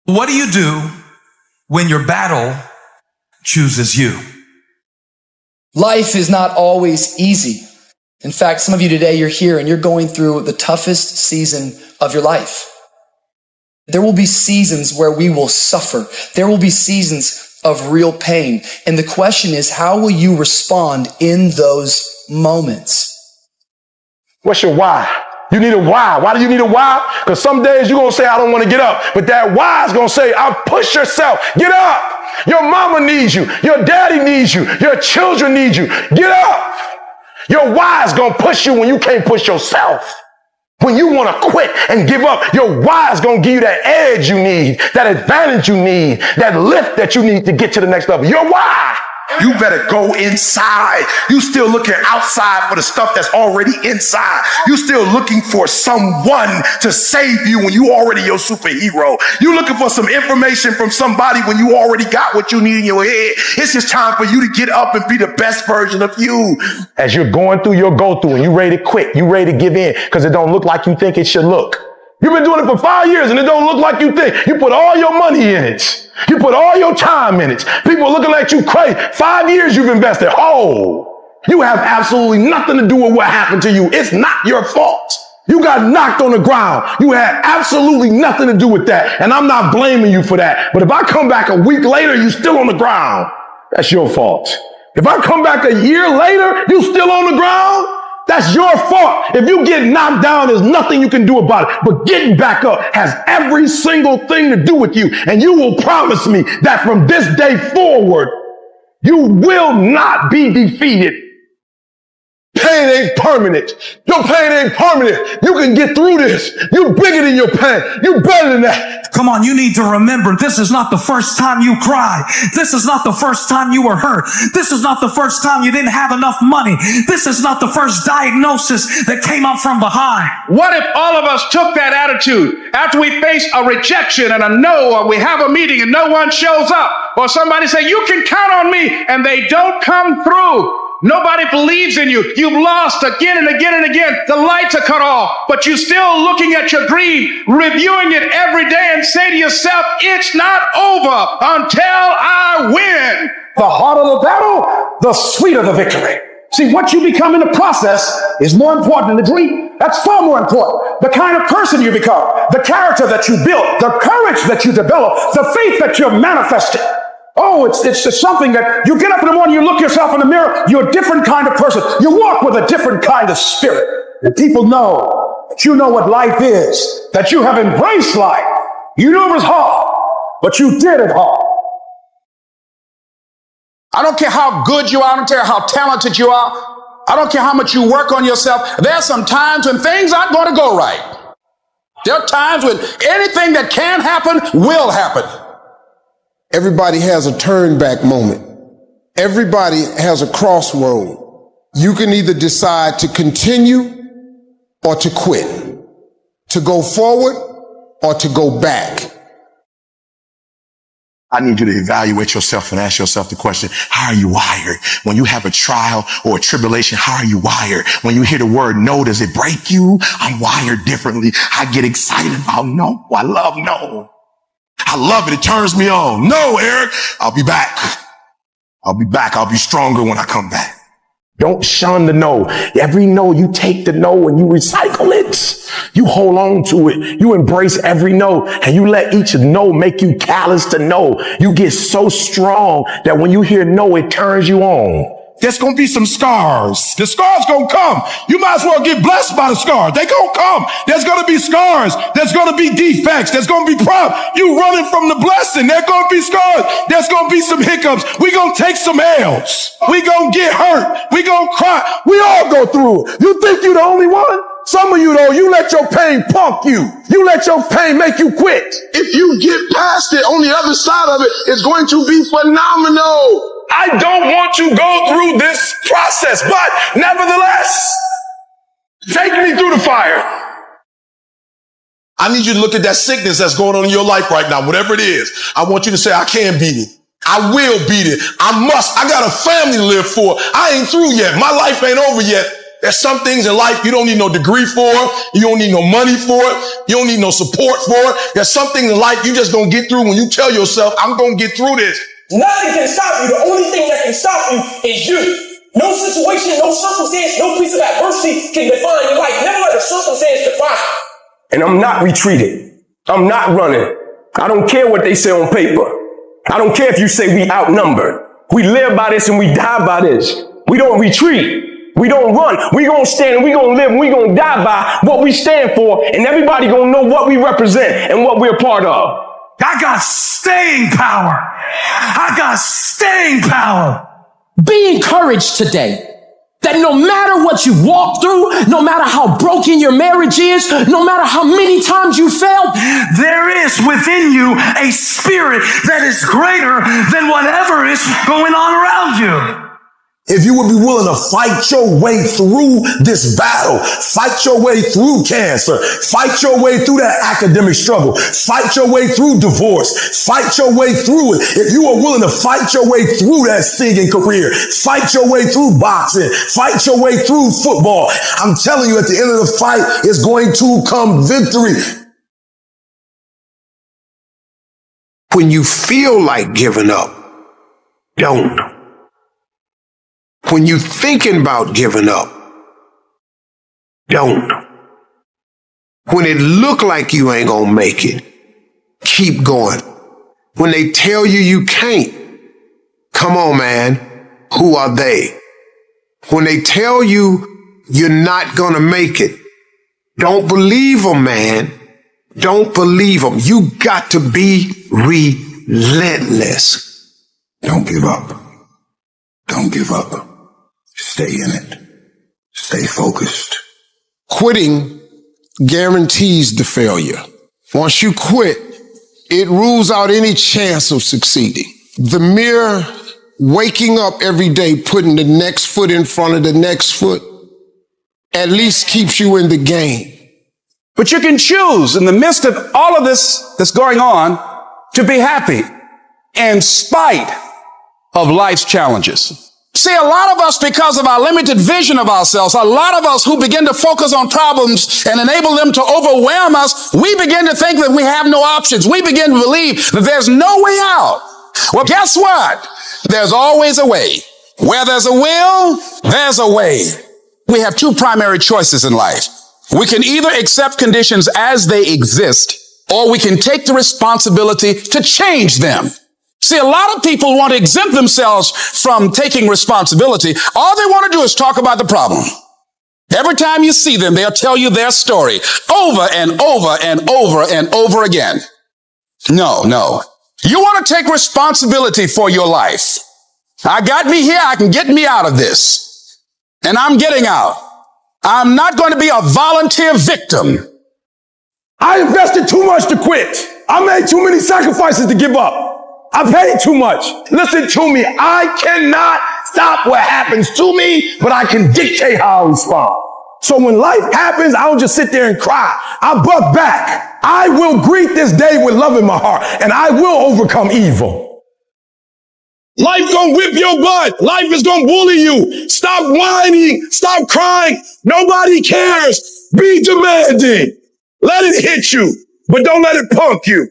What do you do when your battle chooses you? Life is not always easy. In fact, some of you today, you're here and you're going through the toughest season of your life. There will be seasons where we will suffer. There will be seasons of real pain. And the question is, how will you respond in those moments? What's your why? You need a why. Why do you need a why? Because some days you're going to say, I don't want to get up. But that why is going to say, I'll push yourself. Get up. Your mama needs you. Your daddy needs you. Your children need you. Get up. Your why is going to push you when you can't push yourself. When you want to quit and give up, your why is going to give you that edge you need, that advantage you need, that lift that you need to get to the next level. Your why. You better go inside. You still looking outside for the stuff that's already inside. You still looking for someone to save you when you already your superhero. You looking for some information from somebody when you already got what you need in your head. It's just time for you to get up and be the best version of you. As you're going through your go-through and you ready to quit, you ready to give in because it don't look like you think it should look. You've been doing it for 5 years and it don't look like you think. You put all your money in it. You put all your time in it. People are looking at you crazy. 5 years you've invested. Oh, you have absolutely nothing to do with what happened to you. It's not your fault. You got knocked on the ground. You had absolutely nothing to do with that. And I'm not blaming you for that. But if I come back a week later, you still on the ground. That's your fault. If I come back a year later, you still on the ground. That's your fault. If you get knocked down, there's nothing you can do about it. But getting back up has every single thing to do with you. And you will promise me that from this day forward, you will not be defeated. Pain ain't permanent. Your pain ain't permanent. You can get through this. You bigger than your pain. You better than that. Come on, you need to remember, this is not the first time you cried. This is not the first time you were hurt. This is not the first time you didn't have enough money. This is not the first diagnosis that came up from behind. What if all of us took that attitude after we face a rejection and a no, or we have a meeting and no one shows up, or somebody say, you can count on me, and they don't come through? Nobody believes in you. You've lost again and again and again. The lights are cut off, but you're still looking at your dream, reviewing it every day, and say to yourself, it's not over until I win. The harder the battle, the sweeter the victory. See, what you become in the process is more important than the dream. That's far more important. The kind of person you become, the character that you build, the courage that you develop, the faith that you're manifesting. Oh, it's just something that you get up in the morning, you look yourself in the mirror, you're a different kind of person. You walk with a different kind of spirit. And people know that you know what life is, that you have embraced life. You knew it was hard, but you did it hard. I don't care how good you are. I don't care how talented you are. I don't care how much you work on yourself. There are some times when things aren't going to go right. There are times when anything that can happen will happen. Everybody has a turn back moment. Everybody has a crossroad. You can either decide to continue or to quit, to go forward or to go back. I need you to evaluate yourself and ask yourself the question, how are you wired? When you have a trial or a tribulation, how are you wired? When you hear the word no, does it break you? I'm wired differently. I get excited about no. I love no. I love it. It turns me on. No, Eric, I'll be back. I'll be back. I'll be stronger when I come back. Don't shun the no. Every no, you take the no and you recycle it. You hold on to it. You embrace every no and you let each no make you callous to no. You get so strong that when you hear no, it turns you on. There's going to be some scars. The scars going to come. You might as well get blessed by the scars. They going to come. There's going to be scars. There's going to be defects. There's going to be problems. You running from the blessing. There's going to be scars. There's going to be some hiccups. We going to take some L's. We going to get hurt. We going to cry. We all go through it. You think you're the only one? Some of you, though, you let your pain punk you. You let your pain make you quit. If you get past it, on the other side of it, it's going to be phenomenal. I don't want to go through this process, but nevertheless, take me through the fire. I need you to look at that sickness that's going on in your life right now, whatever it is. I want you to say, I can beat it. I will beat it. I must. I got a family to live for. I ain't through yet. My life ain't over yet. there's some things in life you don't need no degree for. You don't need no money for it. You don't need no support for it. There's some things in life you just gonna get through when you tell yourself, I'm gonna get through this. Nothing can stop you. The only thing that can stop you is you. No situation, no circumstance, no piece of adversity can define your life. Never let a circumstance define you. And I'm not retreating. I'm not running. I don't care what they say on paper. I don't care if you say we outnumbered. We live by this and we die by this. We don't retreat. We don't run. We gonna stand and we gonna live and we gonna die by what we stand for, and everybody gonna know what we represent and what we're a part of. I got staying power. I got staying power. Be encouraged today that no matter what you walk through, no matter how broken your marriage is, no matter how many times you failed, there is within you a spirit that is greater than whatever is going on around you. If you would be willing to fight your way through this battle, fight your way through cancer, fight your way through that academic struggle, fight your way through divorce, fight your way through it. If you are willing to fight your way through that singing career, fight your way through boxing, fight your way through football, I'm telling you, at the end of the fight is going to come victory. When you feel like giving up, don't. When you're thinking about giving up, don't. When it look like you ain't gonna make it, keep going. When they tell you you can't, come on, man, who are they? When they tell you you're not gonna make it, don't believe them, man. Don't believe them. You got to be relentless. Don't give up. Don't give up. Stay in it. Stay focused. Quitting guarantees the failure. Once you quit, it rules out any chance of succeeding. The mere waking up every day, putting the next foot in front of the next foot, at least keeps you in the game. But you can choose in the midst of all of this that's going on to be happy in spite of life's challenges. See, a lot of us, because of our limited vision of ourselves, a lot of us who begin to focus on problems and enable them to overwhelm us, we begin to think that we have no options. We begin to believe that there's no way out. Well, guess what? There's always a way. Where there's a will, there's a way. We have two primary choices in life. We can either accept conditions as they exist, or we can take the responsibility to change them. See, a lot of people want to exempt themselves from taking responsibility. All they want to do is talk about the problem. Every time you see them, they'll tell you their story over and over and over and over again. No. You want to take responsibility for your life. I got me here. I can get me out of this. And I'm getting out. I'm not going to be a volunteer victim. I invested too much to quit. I made too many sacrifices to give up. I paid too much. Listen to me. I cannot stop what happens to me, but I can dictate how I respond. So when life happens, I don't just sit there and cry. I buck back. I will greet this day with love in my heart, and I will overcome evil. Life gonna whip your butt. Life is gonna bully you. Stop whining. Stop crying. Nobody cares. Be demanding. Let it hit you, but don't let it punk you.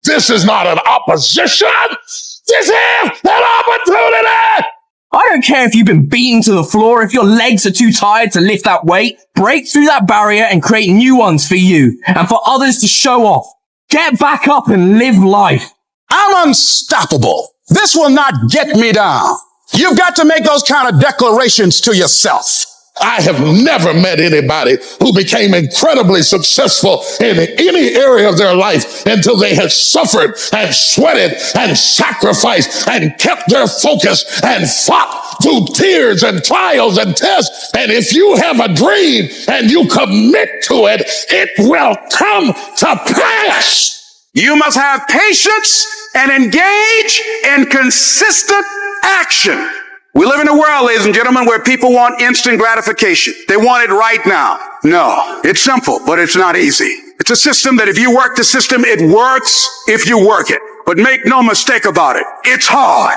This is not an opposition. This is an opportunity. I don't care if you've been beaten to the floor, if your legs are too tired to lift that weight. Break through that barrier and create new ones for you and for others to show off. Get back up and live life. I'm unstoppable. This will not get me down. You've got to make those kind of declarations to yourself. I have never met anybody who became incredibly successful in any area of their life until they had suffered and sweated and sacrificed and kept their focus and fought through tears and trials and tests. And if you have a dream and you commit to it, it will come to pass. You must have patience and engage in consistent action. We live in a world, ladies and gentlemen, where people want instant gratification. They want it right now. No, it's simple, but it's not easy. It's a system that if you work the system, it works if you work it. But make no mistake about it, it's hard.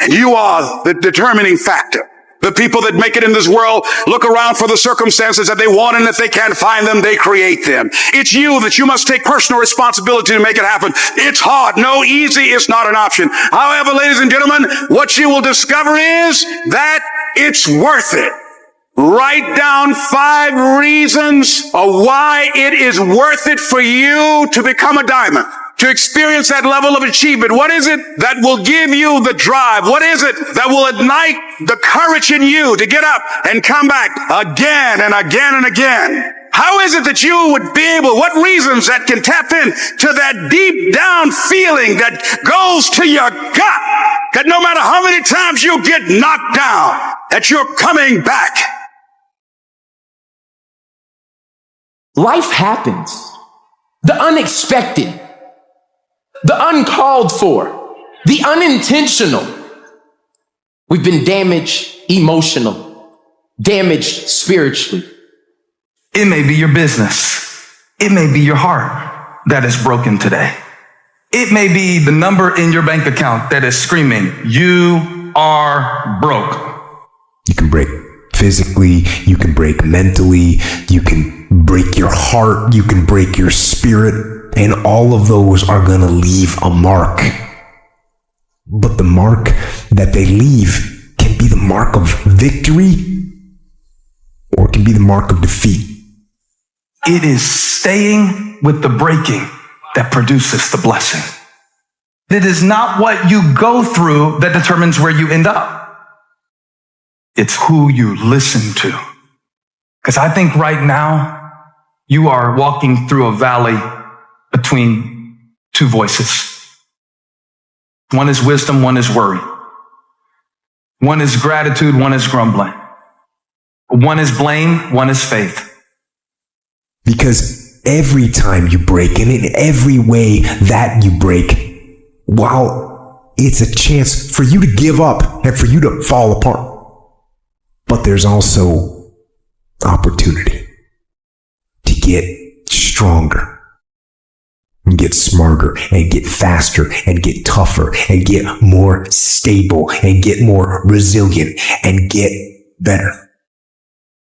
And you are the determining factor. The people that make it in this world look around for the circumstances that they want, and if they can't find them, they create them. It's you that you must take personal responsibility to make it happen. It's hard. No, easy is not an option. However, ladies and gentlemen, what you will discover is that it's worth it. Write down 5 reasons of why it is worth it for you to become a diamond, to experience that level of achievement. What is it that will give you the drive? What is it that will ignite the courage in you to get up and come back again and again and again? How is it that you would be able, what reasons that can tap in to that deep down feeling that goes to your gut, that no matter how many times you get knocked down, that you're coming back? Life happens. The unexpected, the uncalled for, the unintentional. We've been damaged emotional, damaged spiritually. It may be your business. It may be your heart that is broken today. It may be the number in your bank account that is screaming, "You are broke." You can break physically, you can break mentally, you can break your heart, you can break your spirit, and all of those are going to leave a mark. But the mark that they leave can be the mark of victory, or it can be the mark of defeat. It is staying with the breaking that produces the blessing. It is not what you go through that determines where you end up. It's who you listen to. Because I think right now you are walking through a valley between 2 voices. One is wisdom, one is worry. One is gratitude, one is grumbling. One is blame, one is faith. Because every time you break, and in every way that you break, while it's a chance for you to give up and for you to fall apart, but there's also opportunity to get stronger and get smarter and get faster and get tougher and get more stable and get more resilient and get better.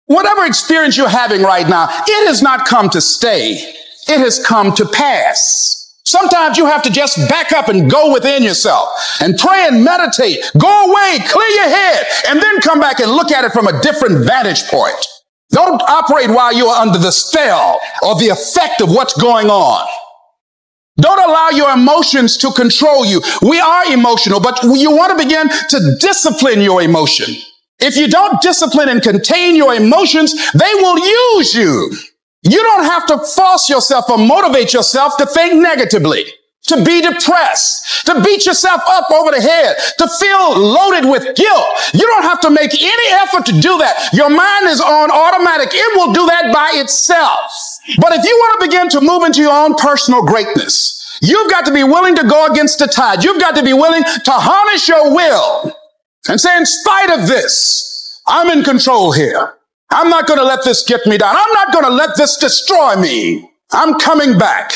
Whatever experience you're having right now, it has not come to stay. It has come to pass. Sometimes you have to just back up and go within yourself and pray and meditate. Go away, clear your head, and then come back and look at it from a different vantage point. Don't operate while you are under the spell or the effect of what's going on. Don't allow your emotions to control you. We are emotional, but you want to begin to discipline your emotion. If you don't discipline and contain your emotions, they will use you. You don't have to force yourself or motivate yourself to think negatively, to be depressed, to beat yourself up over the head, to feel loaded with guilt. You don't have to make any effort to do that. Your mind is on automatic. It will do that by itself. But if you want to begin to move into your own personal greatness, you've got to be willing to go against the tide. You've got to be willing to harness your will and say, in spite of this, I'm in control here. I'm not going to let this get me down. I'm not going to let this destroy me. I'm coming back.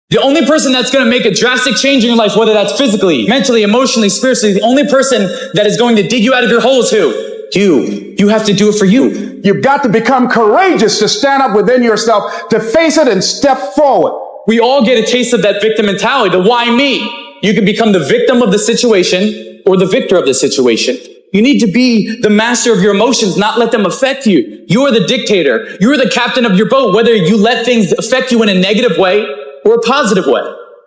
The only person that's going to make a drastic change in your life, whether that's physically, mentally, emotionally, spiritually, the only person that is going to dig you out of your hole is who? You. You have to do it for you. You've got to become courageous to stand up within yourself, to face it and step forward. We all get a taste of that victim mentality, the why me. You can become the victim of the situation or the victor of the situation. You need to be the master of your emotions, not let them affect you. You are the dictator. You are the captain of your boat, whether you let things affect you in a negative way or a positive way.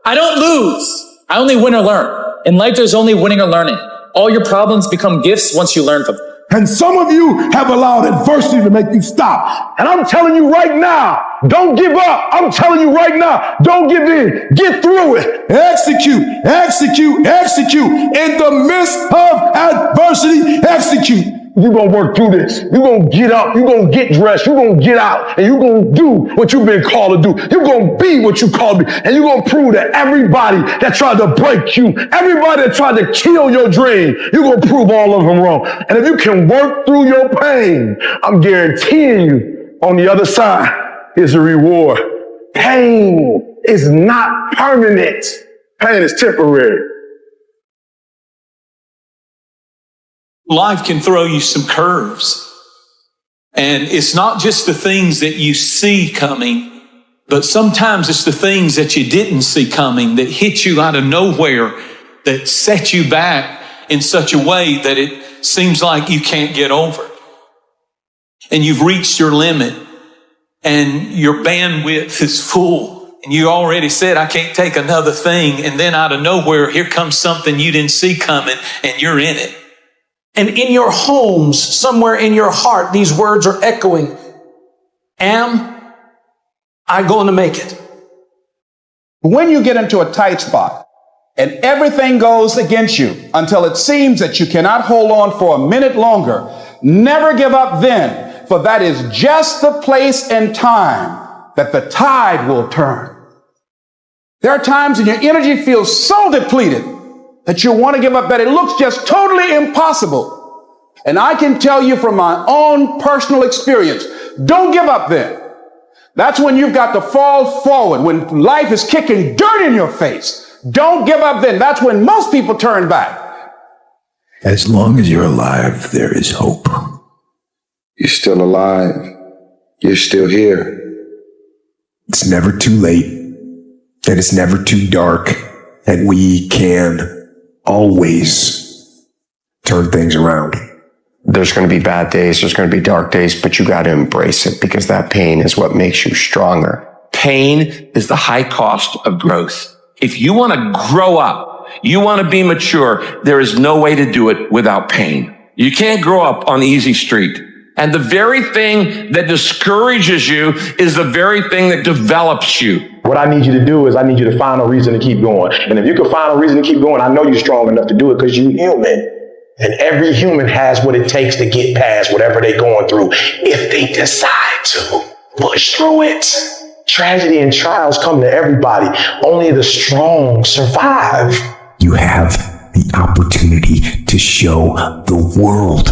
I don't lose. I only win or learn. In life, there's only winning or learning. All your problems become gifts once you learn from them. And some of you have allowed adversity to make you stop. And I'm telling you right now, don't give up. I'm telling you right now, don't give in. Get through it. Execute, execute, execute. In the midst of adversity, execute. You're going to work through this. You're going to get up. You're going to get dressed. You're going to get out. And you're going to do what you've been called to do. You're going to be what you called to be. And you're going to prove to everybody that tried to break you, everybody that tried to kill your dream, you're going to prove all of them wrong. And if you can work through your pain, I'm guaranteeing you on the other side is a reward. Pain is not permanent. Pain is temporary. life can throw you some curves. And it's not just the things that you see coming, but sometimes it's the things that you didn't see coming that hit you out of nowhere, that set you back in such a way that it seems like you can't get over. And you've reached your limit and your bandwidth is full. And you already said, I can't take another thing. And then out of nowhere, here comes something you didn't see coming and you're in it. And in your homes, somewhere in your heart, these words are echoing. Am I going to make it? When you get into a tight spot and everything goes against you until it seems that you cannot hold on for a minute longer, never give up then, for that is just the place and time that the tide will turn. There are times when your energy feels so depleted that you want to give up, that it looks just totally impossible. And I can tell you from my own personal experience, don't give up then. That's when you've got to fall forward, when life is kicking dirt in your face. Don't give up then. That's when most people turn back. As long as you're alive, there is hope. You're still alive. You're still here. It's never too late, and it's never too dark, and we can always turn things around. There's going to be bad days, there's going to be dark days, but you got to embrace it because that pain is what makes you stronger. Pain is the high cost of growth. If you want to grow up, you want to be mature, there is no way to do it without pain. You can't grow up on easy street. And the very thing that discourages you is the very thing that develops you. What I need you to do is I need you to find a reason to keep going. And if you can find a reason to keep going, I know you're strong enough to do it because you're human. And every human has what it takes to get past whatever they're going through if they decide to push through it. Tragedy and trials come to everybody. Only the strong survive. You have the opportunity to show the world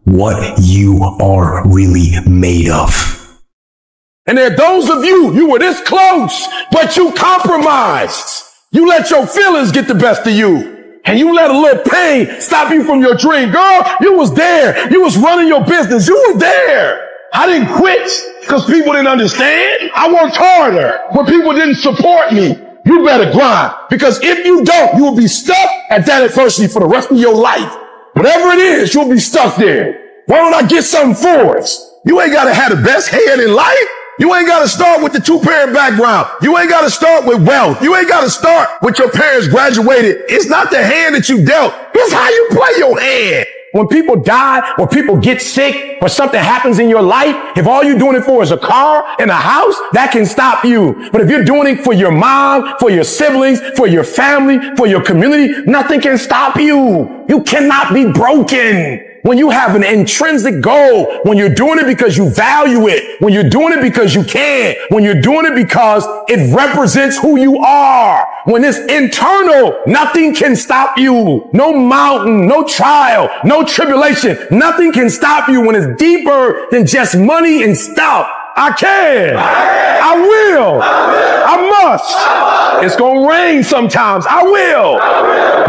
what you are really made of. And there are those of you were this close, but you compromised. You let your feelings get the best of you. And you let a little pain stop you from your dream. Girl, you was there. You was running your business. You were there. I didn't quit because people didn't understand. I worked harder when people didn't support me. You better grind, because if you don't, you will be stuck at that adversity for the rest of your life. Whatever it is, you'll be stuck there. Why don't I get something for us? You ain't got to have the best head in life. You ain't got to start with the two-parent background. You ain't got to start with wealth. You ain't got to start with your parents graduated. It's not the hand that you dealt. It's how you play your hand. When people die, or people get sick, or something happens in your life, if all you're doing it for is a car and a house, that can stop you. But if you're doing it for your mom, for your siblings, for your family, for your community, nothing can stop you. You cannot be broken. When you have an intrinsic goal, when you're doing it because you value it, when you're doing it because you can, when you're doing it because it represents who you are, when it's internal, nothing can stop you. No mountain, no trial, no tribulation, nothing can stop you when it's deeper than just money and stuff. I can. I will. I must. It's going to rain sometimes. I will.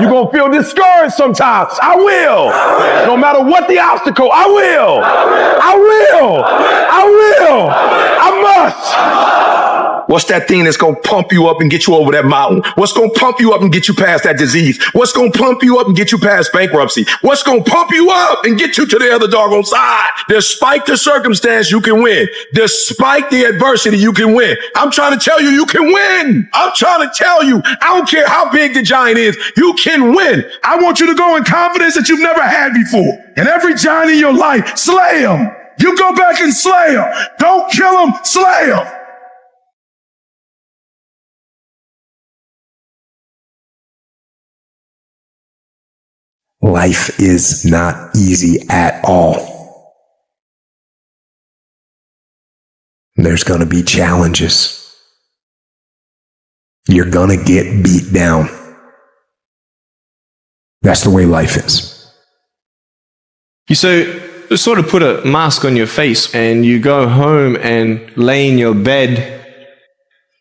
You're going to feel discouraged sometimes. I will. No matter what the obstacle, I will. I will. I will. I must. What's that thing that's going to pump you up and get you over that mountain? What's going to pump you up and get you past that disease? What's going to pump you up and get you past bankruptcy? What's going to pump you up and get you to the other doggone side? Despite the circumstance, you can win. Despite the adversity, you can win. I'm trying to tell you, you can win. I'm trying to tell you, I don't care how big the giant is, you can win. I want you to go in confidence that you've never had before. And every giant in your life, slay him. You go back and slay him. Don't kill him, slay him. Life is not easy at all. There's going to be challenges. You're going to get beat down. That's the way life is. You sort of put a mask on your face and you go home and lay in your bed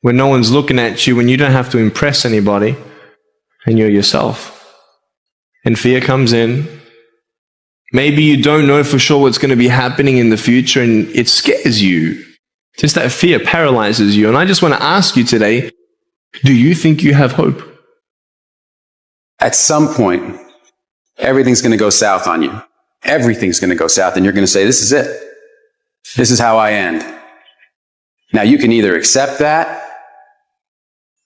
when no one's looking at you, when you don't have to impress anybody, and you're yourself. And fear comes in, Maybe you don't know for sure what's going to be happening in the future and it scares you. Just that fear paralyzes you. And I just want to ask you today, do you think you have hope? At some point, everything's going to go south on you. Everything's going to go south, and you're going to say, this is it. This is how I end. Now, you can either accept that,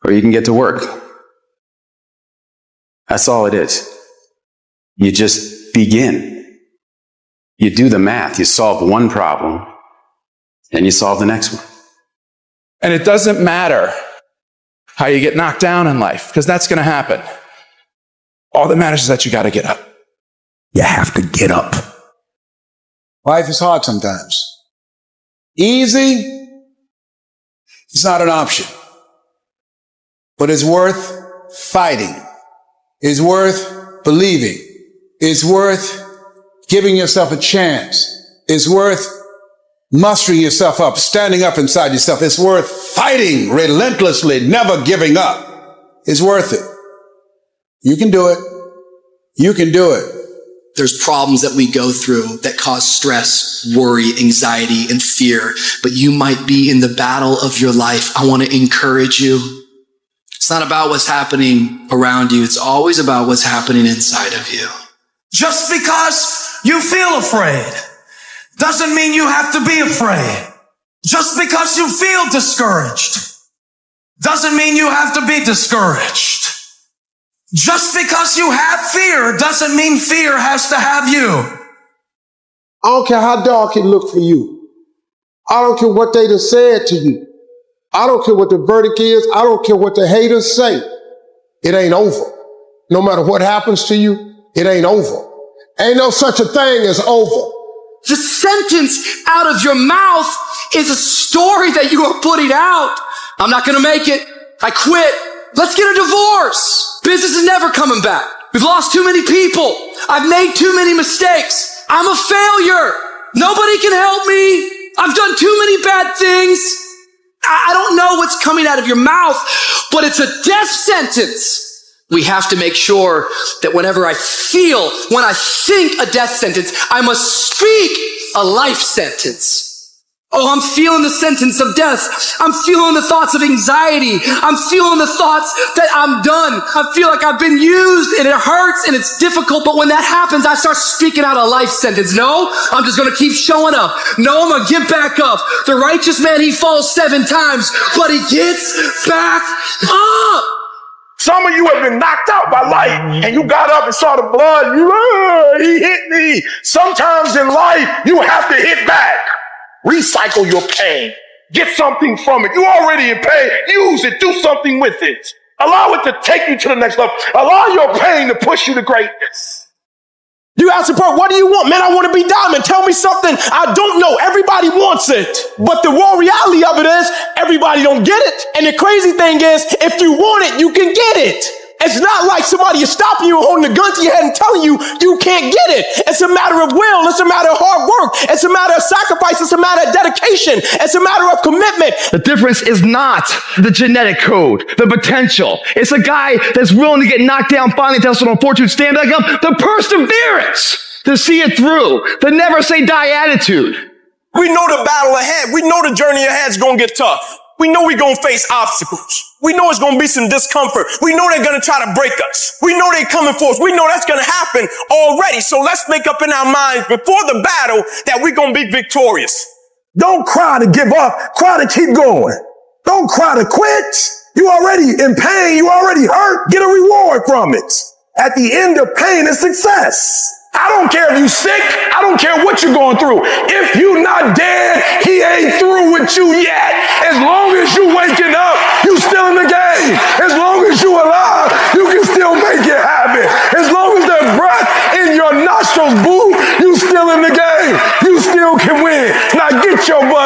or you can get to work. That's all it is. You just begin. You do the math. You solve one problem, and you solve the next one. And it doesn't matter how you get knocked down in life, because that's going to happen. All that matters is that you got to get up. You have to get up. Life is hard sometimes. Easy is not an option. But it's worth fighting. It's worth believing. It's worth giving yourself a chance. It's worth mustering yourself up, standing up inside yourself. It's worth fighting relentlessly, never giving up. It's worth it. You can do it. You can do it. There's problems that we go through that cause stress, worry, anxiety, and fear, but you might be in the battle of your life. I want to encourage you. It's not about what's happening around you. It's always about what's happening inside of you. Just because you feel afraid doesn't mean you have to be afraid. Just because you feel discouraged doesn't mean you have to be discouraged. Just because you have fear doesn't mean fear has to have you. I don't care how dark it look for you. I don't care what they done said to you. I don't care what the verdict is. I don't care what the haters say. It ain't over. No matter what happens to you, it ain't over. Ain't no such a thing as over. The sentence out of your mouth is a story that you are putting out. I'm not going to make it. I quit. Let's get a divorce. Business is never coming back. We've lost too many people. I've made too many mistakes. I'm a failure. Nobody can help me. I've done too many bad things. I don't know what's coming out of your mouth, but it's a death sentence. We have to make sure that whenever I feel, when I think a death sentence, I must speak a life sentence. Oh, I'm feeling the sentence of death. I'm feeling the thoughts of anxiety. I'm feeling the thoughts that I'm done. I feel like I've been used and it hurts and it's difficult. But when that happens, I start speaking out a life sentence. No, I'm just going to keep showing up. No, I'm going to get back up. The righteous man, he falls 7 times, but he gets back up. Some of you have been knocked out by life and you got up and saw the blood. He hit me. Sometimes in life, you have to hit back. Recycle your pain. Get something from it. You already in pain. Use it. Do something with it. Allow it to take you to the next level. Allow your pain to push you to greatness. You ask the person, what do you want? Man, I want to be diamond. Tell me something I don't know. Everybody wants it. But the raw reality of it is everybody don't get it. And the crazy thing is, if you want it, you can get it. It's not like somebody is stopping you, holding a gun to your head and telling you you can't get it. It's a matter of will. It's a matter of hard work. It's a matter of sacrifice. It's a matter of dedication. It's a matter of commitment. The difference is not the genetic code, the potential. It's a guy that's willing to get knocked down, finally tested on fortune, stand back up, the perseverance to see it through, the never say die attitude. We know the battle ahead. We know the journey ahead is going to get tough. We know we're going to face obstacles. We know it's going to be some discomfort. We know they're going to try to break us. We know they're coming for us. We know that's going to happen already. So let's make up in our minds before the battle that we're going to be victorious. Don't cry to give up. Cry to keep going. Don't cry to quit. You already in pain. You already hurt. Get a reward from it. At the end of pain is success. I don't care if you sick. I don't care what you're going through. If you not dead, he ain't through with you yet. As long as you waking up, you still in the game. As long as you alive, you can still make it happen. As long as there's breath in your nostrils, boo, you still in the game. You still can win. Now get your butt